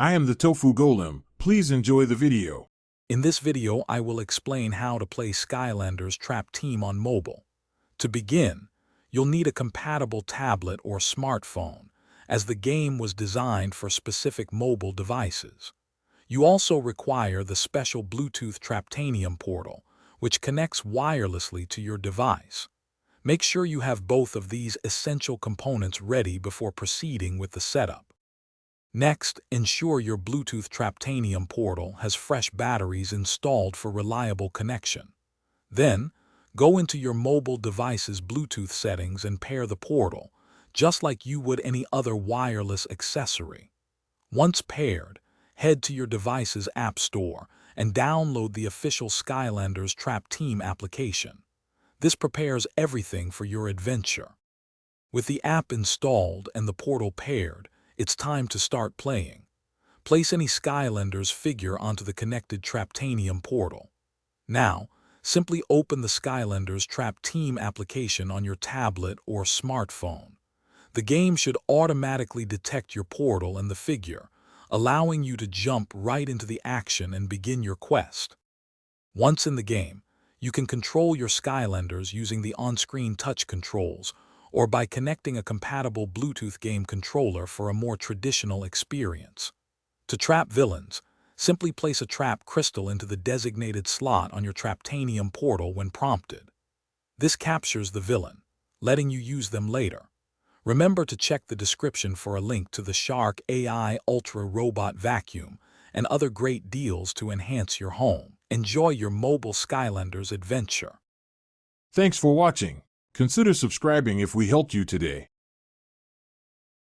I am the Tofu Golem. Please enjoy the video. In this video, I will explain how to play Skylanders Trap Team on mobile. To begin, you'll need a compatible tablet or smartphone, as the game was designed for specific mobile devices. You also require the special Bluetooth Traptanium portal, which connects wirelessly to your device. Make sure you have both of these essential components ready before proceeding with the setup. Next, ensure your Bluetooth Traptanium portal has fresh batteries installed for reliable connection. Then, go into your mobile device's Bluetooth settings and pair the portal, just like you would any other wireless accessory. Once paired, head to your device's App Store and download the official Skylanders Trap Team application. This prepares everything for your adventure. With the app installed and the portal paired, it's time to start playing. Place any Skylanders figure onto the connected Traptanium portal. Now, simply open the Skylanders Trap Team application on your tablet or smartphone. The game should automatically detect your portal and the figure, allowing you to jump right into the action and begin your quest. Once in the game, you can control your Skylanders using the on-screen touch controls or by connecting a compatible Bluetooth game controller for a more traditional experience. To trap villains, simply place a trap crystal into the designated slot on your Traptanium portal when prompted. This captures the villain, letting you use them later. Remember to check the description for a link to the Shark AI Ultra Robot Vacuum and other great deals to enhance your home. Enjoy your mobile Skylanders adventure. Thanks for watching. Consider subscribing if we helped you today.